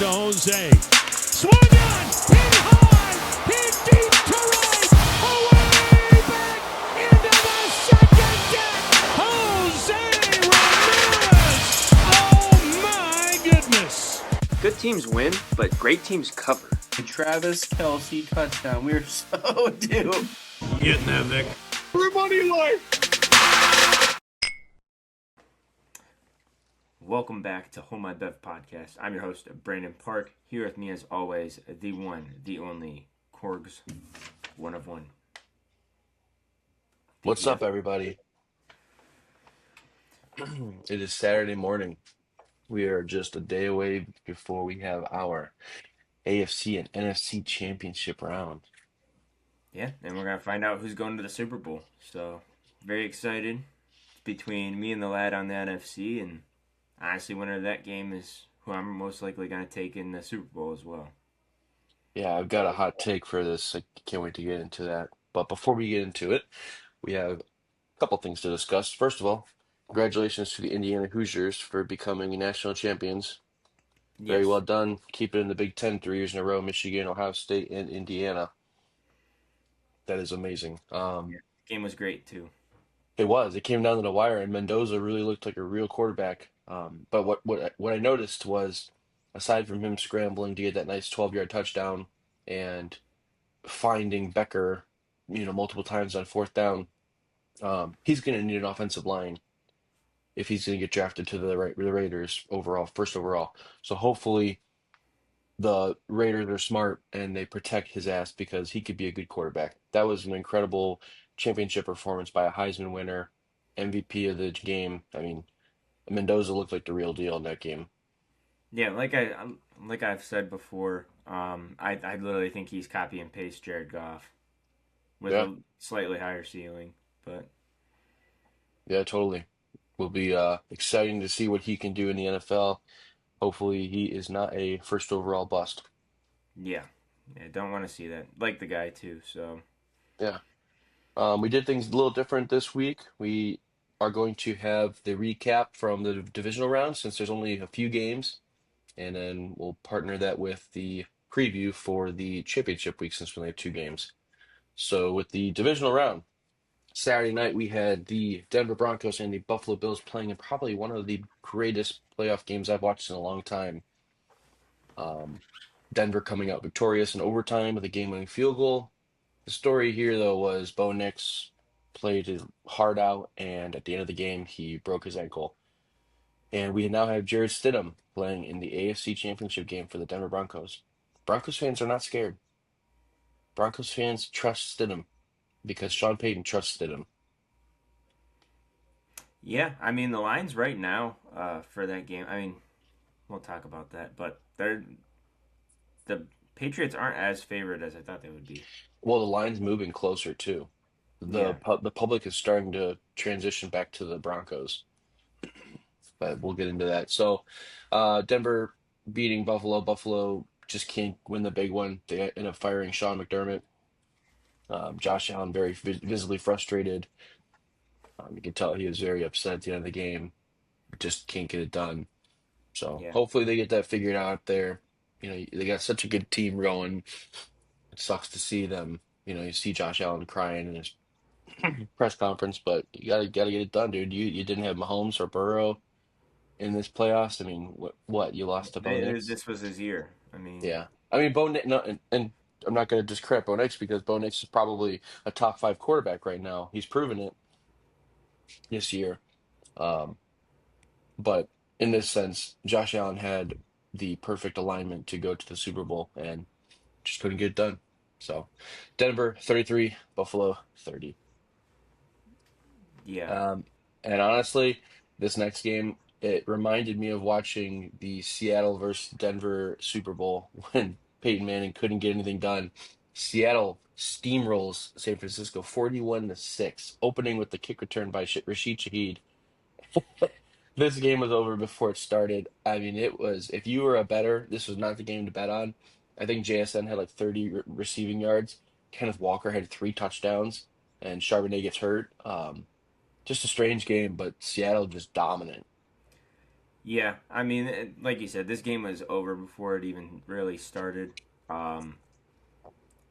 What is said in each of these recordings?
to Jose. Swung on, hit high, hit deep to right, away back into the second deck. Jose Ramirez. Oh my goodness. Good teams win, but great teams cover. Travis Kelce touchdown. We're so due. Getting that, Vic. Everybody like. Welcome back to Home My Bev Podcast. I'm your host, Brandon Park. Here with me, as always, the one, the only, Korgs, one of one. What's up, everybody? It is Saturday morning. We are just a day away before we have our AFC and NFC Championship round. Yeah, and we're going to find out who's going to the Super Bowl. So, very excited. Between me and the lad on the NFC, and honestly, winner of that game is who I'm most likely going to take in the Super Bowl as well. Yeah, I've got a hot take for this. I can't wait to get into that. But before we get into it, we have a couple things to discuss. First of all, congratulations to the Indiana Hoosiers for becoming national champions. Very Yes. well done. Keep it in the Big Ten 3 years in a row, Michigan, Ohio State, and Indiana. That is amazing. Game was great, too. It was. It came down to the wire, and Mendoza really looked like a real quarterback. But what I noticed was, aside from him scrambling to get that nice 12-yard touchdown and finding Becker, multiple times on fourth down, he's going to need an offensive line if he's going to get drafted to the Raiders overall, first overall. So hopefully the Raiders are smart and they protect his ass because he could be a good quarterback. That was an incredible championship performance by a Heisman winner, MVP of the game. I mean, Mendoza looked like the real deal in that game. Yeah, like I've said before, I literally think he's copy and paste Jared Goff with Yeah, a slightly higher ceiling, but yeah, totally. Will be exciting to see what he can do in the NFL. Hopefully, he is not a first overall bust. yeah, don't want to see that. Like the guy too, so Yeah. We did things a little different this week. We are going to have the recap from the divisional round since there's only a few games. And then we'll partner that with the preview for the championship week since we only have 2 games. So with the divisional round, Saturday night we had the Denver Broncos and the Buffalo Bills playing in probably one of the greatest playoff games I've watched in a long time. Um, Denver coming out victorious in overtime with a game-winning field goal. The story here, though, was Bo Nix played his heart out, and at the end of the game, he broke his ankle. And we now have Jarrett Stidham playing in the AFC Championship game for the Denver Broncos. Broncos fans are not scared. Broncos fans trust Stidham because Sean Payton trusts Stidham. yeah. I mean, the line's right now for that game. I mean, we'll talk about that, but the Patriots aren't as favored as I thought they would be. Well, the line's moving closer too. Yeah, The public is starting to transition back to the Broncos, but we'll get into that. So, Denver beating Buffalo. Buffalo just can't win the big one. They end up firing Sean McDermott. Josh Allen very visibly frustrated. You can tell he was very upset at the end of the game. Just can't get it done. So yeah, hopefully they get that figured out there. They got such a good team going. It sucks to see them. You see Josh Allen crying in his press conference, but you gotta get it done, dude. You didn't have Mahomes or Burrow in this playoffs. I mean, what you lost to Bo Nix? this was his year. I mean, Yeah, I mean Bo Nix. No, and I'm not gonna discredit Bo Nix because Bo Nix is probably a top 5 quarterback right now. He's proven it this year. Um, But in this sense, Josh Allen had the perfect alignment to go to the Super Bowl and just couldn't get it done. So Denver 33, Buffalo 30. yeah, Um, and honestly, this next game, it reminded me of watching the Seattle versus Denver Super Bowl when Peyton Manning couldn't get anything done. Seattle steamrolls San Francisco 41-6, opening with the kick return by Rashid Shaheed. This game was over before it started. I mean, it was, if you were a bettor, this was not the game to bet on. I think JSN had like 30 receiving yards. Kenneth Walker had 3 touchdowns, and Charbonnet gets hurt. Just a strange game, but Seattle just dominant. Yeah, I mean, like you said, this game was over before it even really started. Um,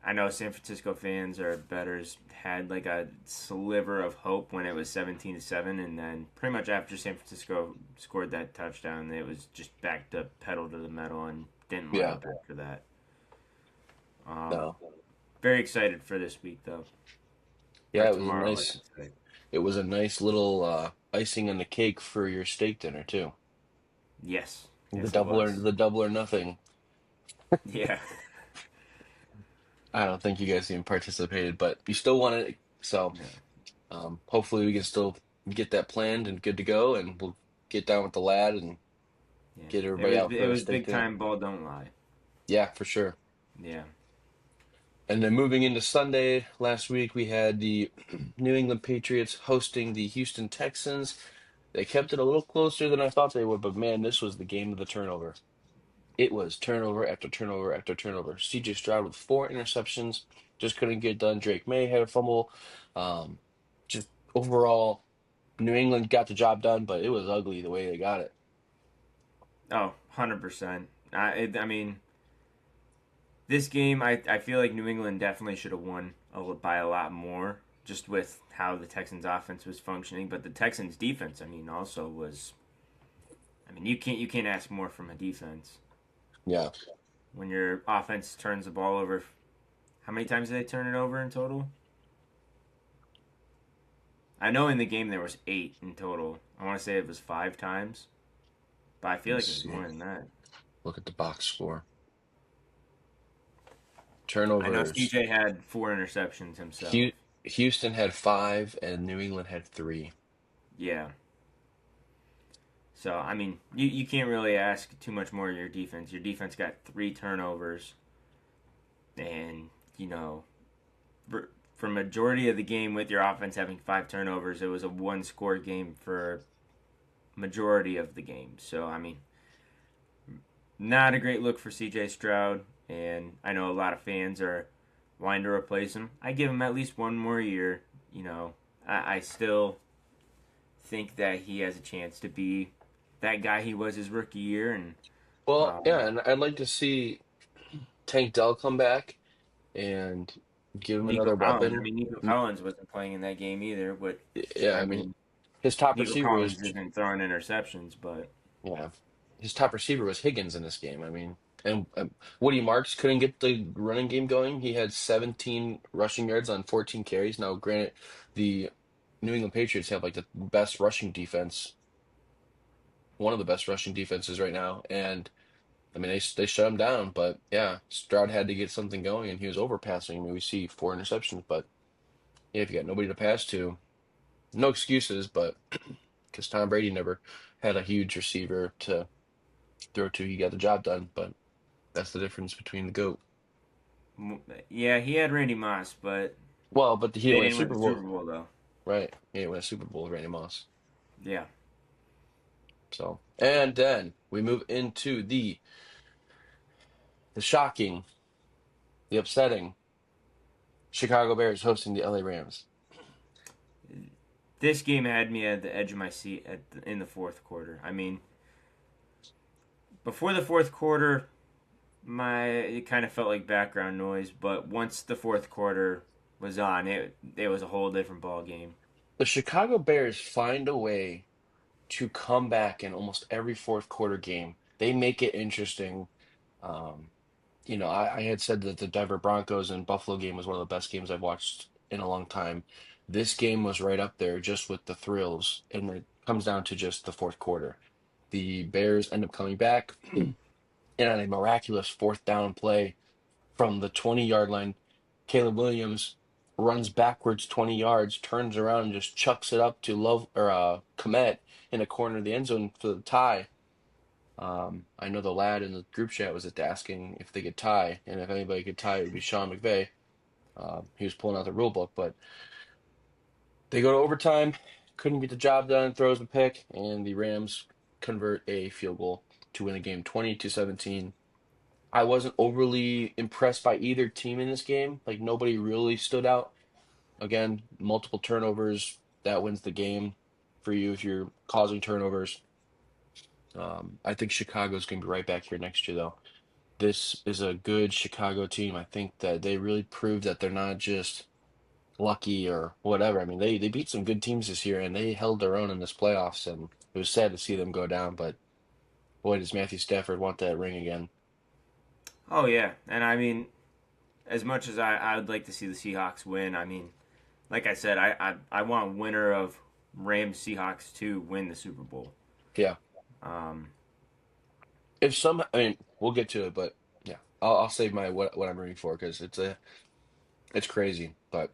I know San Francisco fans or bettors had like a sliver of hope when it was 17-7, and then pretty much after San Francisco scored that touchdown, it was just back to pedal to the metal and didn't let Yeah. up after that. Um, No. Very excited for this week though, or Yeah, tomorrow, I should say. it was a nice little icing on the cake for your steak dinner too. Yes, The yes, it double or was. the double or nothing. Yeah, I don't think you guys even participated, but you still won it. So no, hopefully we can still get that planned and good to go, and we'll get down with the lad and yeah. get It everybody was out it for a was steak big dinner. time. Ball don't lie. Yeah, for sure. Yeah. And then moving into Sunday, last week we had the New England Patriots hosting the Houston Texans. They kept it a little closer than I thought they would, but man, this was the game of the turnover. It was turnover after turnover after turnover. CJ Stroud with 4 interceptions, just couldn't get done. Drake May had a fumble. Um, just overall, New England got the job done, but it was ugly the way they got it. Oh, 100%. I mean, this game, I feel like New England definitely should have won by a lot more, just with how the Texans' offense was functioning. But the Texans' defense, I mean, also was. I mean, you can't ask more from a defense Yeah, when your offense turns the ball over. How many times did they turn it over in total? I know in the game there was 8 in total. I want to say it was 5 times, but I feel let's like it was see. more than that. Look at the box score. I know Turnovers. CJ had 4 interceptions himself. Hu- Houston had 5, and New England had 3. Yeah. So I mean, you can't really ask too much more of your defense. Your defense got 3 turnovers, and for majority of the game with your offense having 5 turnovers, it was a one-score game for majority of the game. So I mean, not a great look for C.J. Stroud, and I know a lot of fans are wanting to replace him. I give him at least one more year. I still think that he has a chance to be that guy he was his rookie year, and Well, um, yeah, and I'd like to see Tank Dell come back and give him Nico another Collins. I weapon. mean, Nico Collins wasn't playing in that game either, but Yeah, I I mean, mean, his top Nico receiver was, Collins isn't throwing interceptions, but yeah, his top receiver was Higgins in this game. I mean, and Woody Marks couldn't get the running game going. He had 17 rushing yards on 14 carries. Now, granted, the New England Patriots have like the best rushing defense, one of the best rushing defenses right now, and I mean, they shut him down, but yeah, Stroud had to get something going, and he was overpassing. I mean, we see 4 interceptions, but yeah, if you got nobody to pass to, no excuses, but because Tom Brady never had a huge receiver to throw to, he got the job done. But that's the difference between the GOAT. yeah, he had Randy Moss, but Well, but he didn't they win a didn't win Super the Bowl, Super Bowl though. right? He didn't win a Super Bowl with Randy Moss. Yeah, So, and then we move into the shocking, the upsetting Chicago Bears hosting the LA Rams. this game had me at the edge of my seat in the fourth quarter. I mean, before the fourth quarter, it kind of felt like background noise, but once the fourth quarter was on, it was a whole different ball game. The Chicago Bears find a way to come back in almost every fourth quarter game. They make it interesting. Um, I had said that the Denver Broncos and Buffalo game was one of the best games I've watched in a long time. This game was right up there just with the thrills, and it comes down to just the fourth quarter. The Bears end up coming back, and on a miraculous fourth down play from the 20-yard line, Caleb Williams runs backwards 20 yards, turns around, and just chucks it up to Love or Komet in the corner of the end zone for the tie. I know the lad in the group chat was asking if they could tie, and if anybody could tie, it would be Sean McVay. He was pulling out the rule book, but they go to overtime, couldn't get the job done, throws a pick, and the Rams convert a field goal to win the game 20-17. I wasn't overly impressed by either team in this game. Like nobody really stood out. Again, multiple turnovers, that wins the game for you if you're causing turnovers. I think Chicago's going to be right back here next year, though. This is a good Chicago team. I think that they really proved that they're not just lucky or whatever. I mean, they beat some good teams this year and they held their own in this playoffs, and it was sad to see them go down, but boy, does Matthew Stafford want that ring again. Oh yeah, and I mean, as much as I would like to see the Seahawks win, I mean, like I said, I want winner of Rams Seahawks to win the Super Bowl. Yeah. Um, If some, I mean, we'll get to it, but yeah, I'll save my what I'm rooting for because it's crazy. But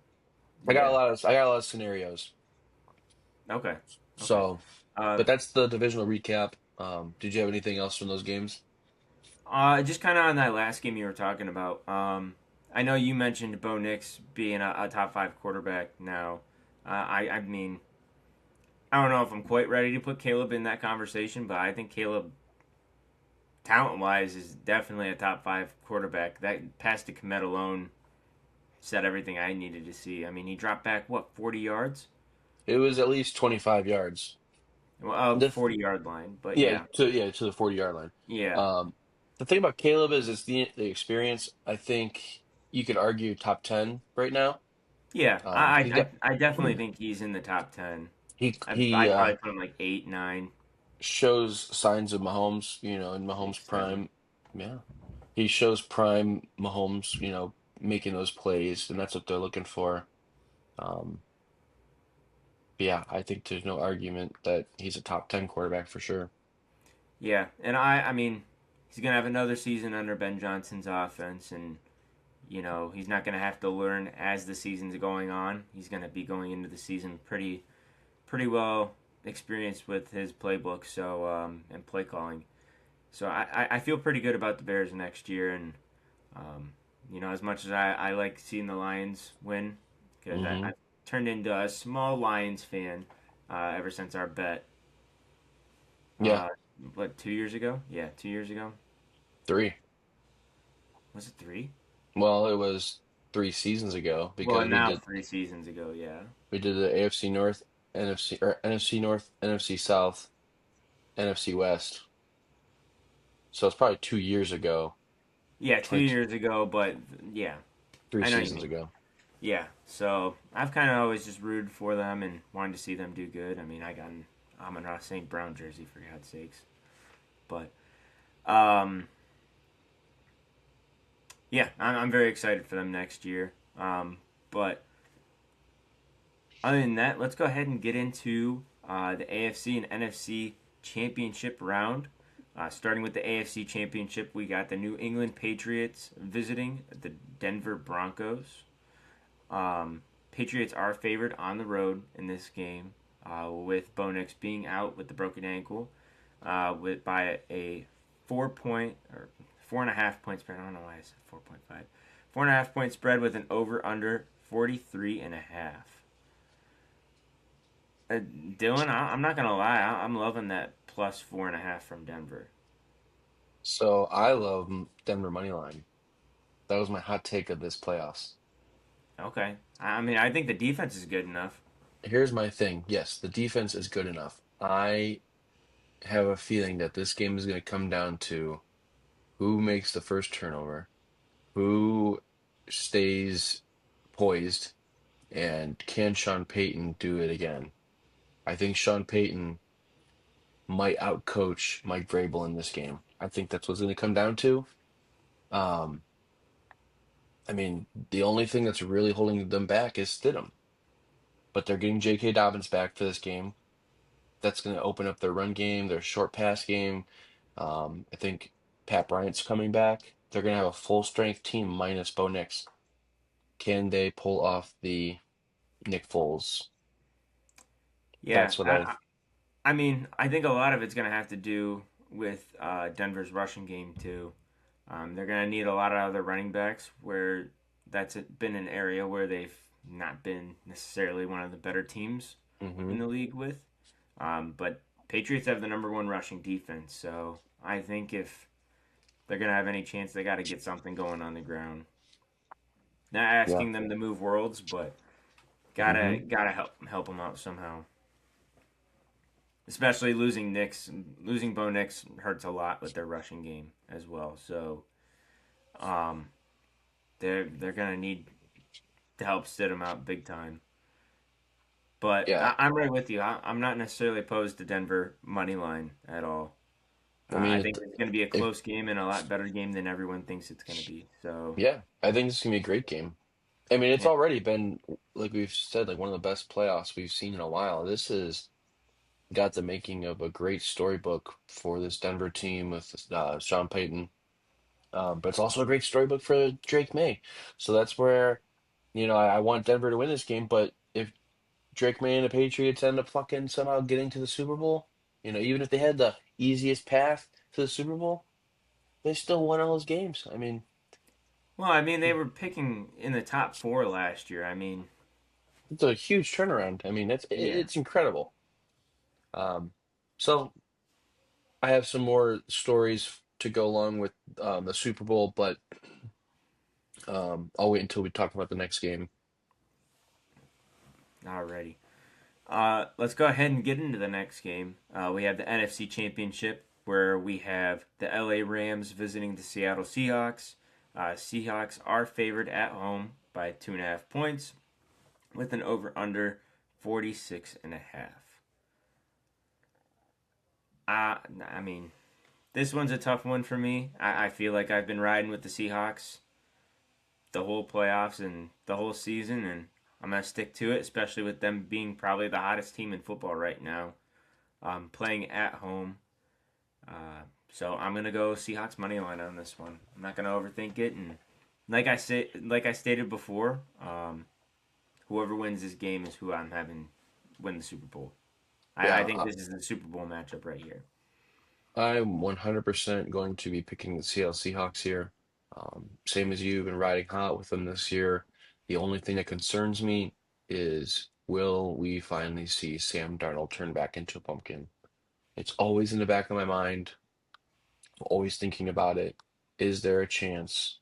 yeah. I got a lot of scenarios. Okay. Okay. So, Uh, but that's the divisional recap. Did you have anything else from those games? just kind of on that last game you were talking about. I know you mentioned Bo Nix being a top five quarterback now. I mean, I don't know if I'm quite ready to put Caleb in that conversation, but I think Caleb, talent wise, is definitely a top five quarterback. That pass to Komet alone said everything I needed to see. I mean, he dropped back, what, 40 yards? It was at least 25 yards. Well, The 40-yard line, but Yeah, yeah. to the 40-yard line. Yeah. Um, the thing about Caleb is it's the experience. I think you could argue top 10 right now. Yeah, He's got I definitely think he's in the top 10. he I'd probably put him like 8, 9. shows signs of Mahomes, in Mahomes Six, seven. prime. Yeah. He shows prime Mahomes, making those plays, and that's what they're looking for. Um, but yeah, I think there's no argument that he's a top 10 quarterback for sure. Yeah, and I mean, he's gonna have another season under Ben Johnson's offense, and he's not gonna have to learn as the season's going on. He's gonna be going into the season pretty well experienced with his playbook, so and play calling. So I feel pretty good about the Bears next year, and as much as I like seeing the Lions win, because Hmm. I've turned into a small Lions fan ever since our bet. Yeah, Uh, what, 2 years ago? Yeah, 2 years ago. 3. Was it three? Well, it was 3 seasons ago Well, because now 3 seasons ago. Yeah. we did the AFC North, NFC North, NFC South, NFC West. So it's probably 2 years ago, Yeah, two 20, years ago, but yeah, three I know what you seasons mean. ago. Yeah, so I've kind of always just rooted for them and wanted to see them do good. I mean, I got an Amon-Ra St. Brown jersey for God's sakes, but um, yeah, I'm very excited for them next year. But other than that, let's go ahead and get into the AFC and NFC Championship round. Starting with the AFC Championship, we got the New England Patriots visiting the Denver Broncos. Patriots are favored on the road in this game, with Bo Nix being out with the broken ankle, by a 4 point or 4.5 point spread. I don't know why I said 4.5. 4.5 point spread with an over under 43.5. Dylan, I'm not gonna lie, I'm loving that plus 4.5 from Denver. So I love Denver money line. That was my hot take of this playoffs. Okay, I mean I think the defense is good enough. Here's my thing. Yes, the defense is good enough. I have a feeling that this game is going to come down to who makes the first turnover, who stays poised, and can Sean Payton do it again? I think Sean Payton might outcoach Mike Vrabel in this game. I think that's what's going to come down to. Um, I mean, the only thing that's really holding them back is Stidham, but they're getting J.K. Dobbins back for this game. That's going to open up their run game, their short pass game. I think Pat Bryant's coming back. They're going to have a full strength team minus Bo Nix. Can they pull off the Nick Foles? Yeah, That's what I. I mean I think a lot of it's gonna have to do with Denver's rushing game too. They're gonna need a lot of other running backs where that's been an area where they've not been necessarily one of the better teams Hmm. in the league with. But Patriots have the number one rushing defense, so I think if they're gonna have any chance, they got to get something going on the ground. Not Yeah. asking them to move worlds, but Hmm. gotta help them out somehow. especially losing Bo Nix hurts a lot with their rushing game as well. So um, they're gonna need to help Stidham out big time. But Yeah, I'm right with you. I'm not necessarily opposed to Denver money line at all. I I mean, think it's going to be a if close game and a lot better game than everyone thinks it's going to be. So yeah, I think this is gonna be a great game. I mean, it's yeah, already been like we've said, like one of the best playoffs we've seen in a while. This has got the making of a great storybook for this Denver team with Sean Payton. But it's also a great storybook for Drake May. So that's where, I want Denver to win this game. But if Drake May and the Patriots end up fucking somehow getting to the Super Bowl, even if they had the easiest path to the Super Bowl, they still won all those games. I mean, well, I mean they were picking in the top four last year. I mean, it's a huge turnaround. I mean, yeah. it's incredible. Um, so I have some more stories to go along with the Super Bowl, but I'll wait until we talk about the next game. Alrighty. Let's go ahead and get into the next game. We have the NFC Championship where we have the LA Rams visiting the Seattle Seahawks. Seahawks are favored at home by 2.5 points with an over under 46.5. I mean, this one's a tough one for me. I feel like I've been riding with the Seahawks the whole playoffs and the whole season, and I'm going to stick to it, especially with them being probably the hottest team in football right now, playing at home. So I'm going to go Seahawks money line on this one. I'm not going to overthink it, and like I stated before, whoever wins this game is who I'm having win the Super Bowl. I Yeah, think this is the Super Bowl matchup right here. I'm 100% going to be picking the Seattle Seahawks here. Same as you, been riding hot with them this year. The only thing that concerns me is will we finally see Sam Darnold turn back into a pumpkin? It's always in the back of my mind, always thinking about it. Is there a chance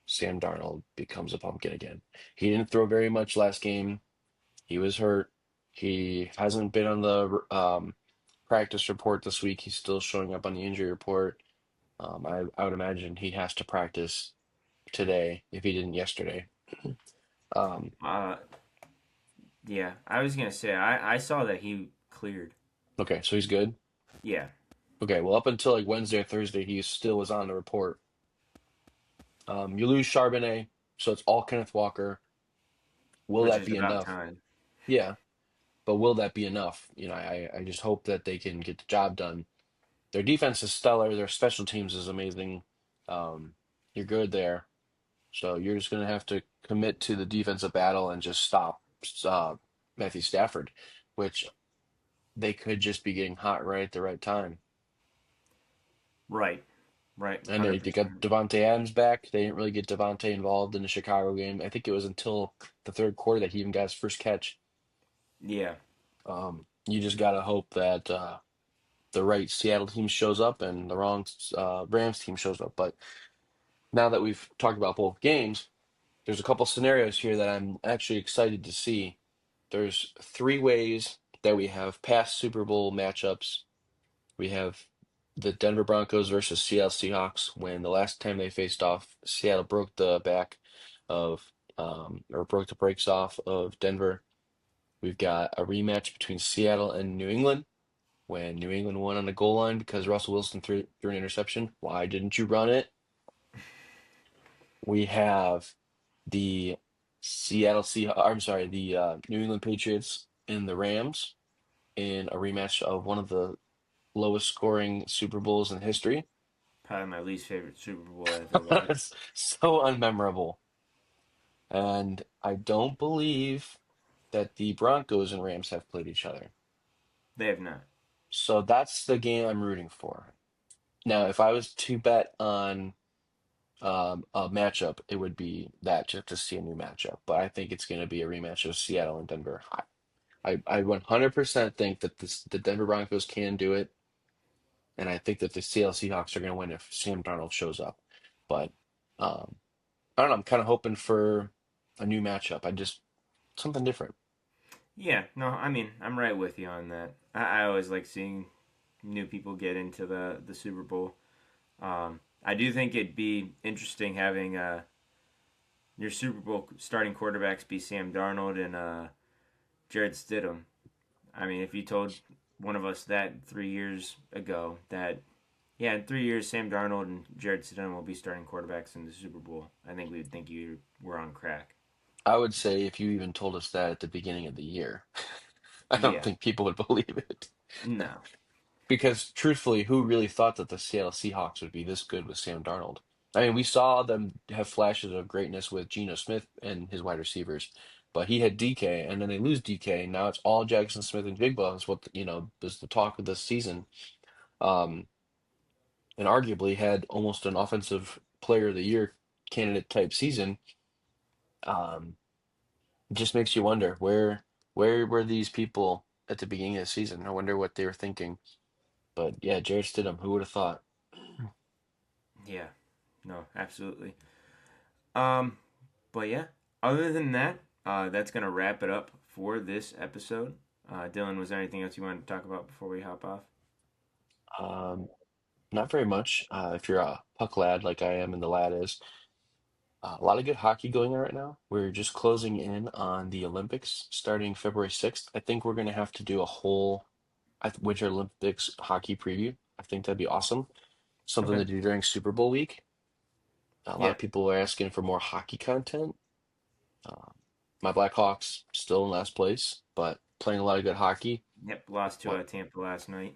Sam Darnold becomes a pumpkin again? He didn't throw very much last game. He was hurt. He hasn't been on the practice report this week. He's still showing up on the injury report. I would imagine he has to practice today if he didn't yesterday. Um, Uh, yeah, I was going to say, I saw that he cleared. okay, so he's good. Yeah, Okay, well, up until like Wednesday or Thursday, he still was on the report. You lose Charbonnet, so it's all Kenneth Walker. Will which that is be about enough? time. Yeah, but will that be enough? I just hope that they can get the job done. Their defense is stellar. Their special teams is amazing. You're good there. So you're just going to have to commit to the defensive battle and just stop uh, Matthew Stafford, which they could just be getting hot right at the right time. Right, right, And they got 100%. Devontae Adams back. They didn't really get Devontae involved in the Chicago game. I think it was until the third quarter that he even got his first catch. Yeah, You just got to hope that the right Seattle team shows up and the wrong Rams team shows up. But now that we've talked about both games, there's a couple scenarios here that I'm actually excited to see. There's three ways that we have past Super Bowl matchups. We have the Denver Broncos versus Seattle Seahawks. When the last time they faced off, Seattle broke the back of, or broke the brakes off of Denver. We've got a rematch between Seattle and New England when New England won on the goal line because Russell Wilson threw an interception. Why didn't you run it? We have the I'm sorry, the New England Patriots and the Rams in a rematch of one of the lowest scoring Super Bowls in history. probably my least favorite Super Bowl I ever watched. It's so unmemorable. And I don't believe that the Broncos and Rams have played each other. They have not. So that's the game I'm rooting for. Now, if I was to bet on a matchup, it would be that just to see a new matchup. But I think it's going to be a rematch of Seattle and Denver. I 100% think that the Denver Broncos can do it, and I think that the Seattle Seahawks are going to win if Sam Darnold shows up. But um, I don't know. I'm kind of hoping for a new matchup. I just something different. Yeah, no, I mean, I'm right with you on that. I always like seeing new people get into the Super Bowl. I do think it'd be interesting having your Super Bowl starting quarterbacks be Sam Darnold and Jarrett Stidham. I mean, if you told one of us that 3 years ago that, yeah, in 3 years, Sam Darnold and Jarrett Stidham will be starting quarterbacks in the Super Bowl, I think we would think you were on crack. I would say if you even told us that at the beginning of the year, I don't Yeah. think people would believe it. No. Because truthfully, who really thought that the Seattle Seahawks would be this good with Sam Darnold? I mean, we saw them have flashes of greatness with Geno Smith and his wide receivers, but he had DK, and then they lose DK. Now it's all Jackson Smith and Jigba is what is the talk of this season. Um, and arguably had almost an offensive player of the year candidate type season. Um, it just makes you wonder where were these people at the beginning of the season? I wonder what they were thinking. But yeah, Jarrett Stidham, who would have thought? Yeah. No, absolutely. Um, but yeah, other than that, that's gonna wrap it up for this episode. Dylan, was there anything else you wanted to talk about before we hop off? Um, Not very much. If you're a puck lad like I am and the lad is, a lot of good hockey going on right now. We're just closing in on the Olympics starting February 6th. I think we're going to have to do a whole Winter Olympics hockey preview. I think that'd be awesome. Something Okay. to do during Super Bowl week. A lot Yeah. of people are asking for more hockey content. Uh, my Blackhawks still in last place, but playing a lot of good hockey. Yep. Lost to What Tampa last night.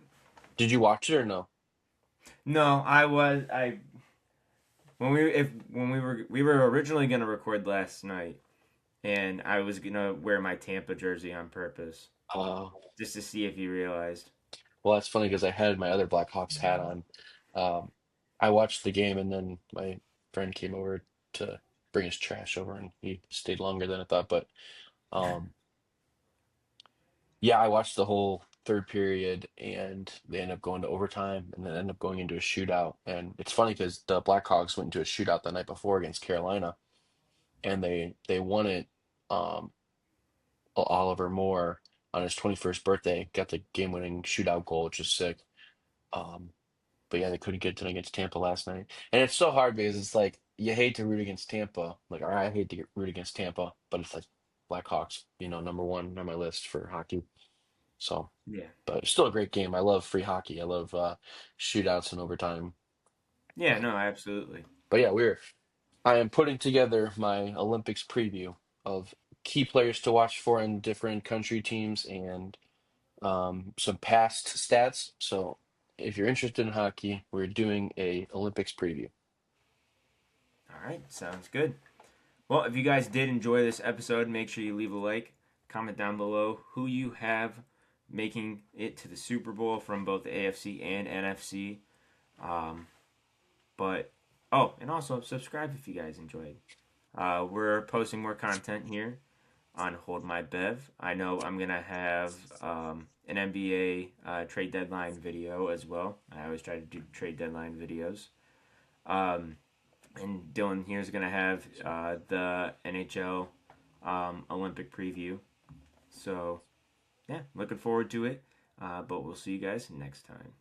did you watch it or no? No, I when we were originally gonna record last night, and I was gonna wear my Tampa jersey on purpose Uh, just to see if you realized. well, that's funny because I had my other Blackhawks hat on. Um, I watched the game and then my friend came over to bring his trash over and he stayed longer than I thought. But um, yeah, I watched the whole third period and they ended up going to overtime and then ended up going into a shootout. And it's funny because the Blackhawks went into a shootout the night before against Carolina and they won it. Um, Oliver Moore on his 21st birthday got the game-winning shootout goal, which is sick. Um, But yeah, they couldn't get it done against Tampa last night. And it's so hard because it's like you hate to root against Tampa. Like, all right, I hate to root against Tampa, but it's like Blackhawks, number one on my list for hockey. So, Yeah. but it's still a great game. I love free hockey. I love shootouts and overtime. Yeah. But No, absolutely. but yeah, I am putting together my Olympics preview of key players to watch for in different country teams and some past stats. So if you're interested in hockey, we're doing a Olympics preview. All right. Sounds good. Well, if you guys did enjoy this episode, make sure you leave a like, comment down below who you have making it to the Super Bowl from both the AFC and NFC. Um, but oh, and also subscribe if you guys enjoyed. We're posting more content here on Hold My Bev. I know I'm gonna have an NBA trade deadline video as well. I always try to do trade deadline videos. Um, and Dylan here is gonna have the NHL Olympic preview. So yeah, looking forward to it. But we'll see you guys next time.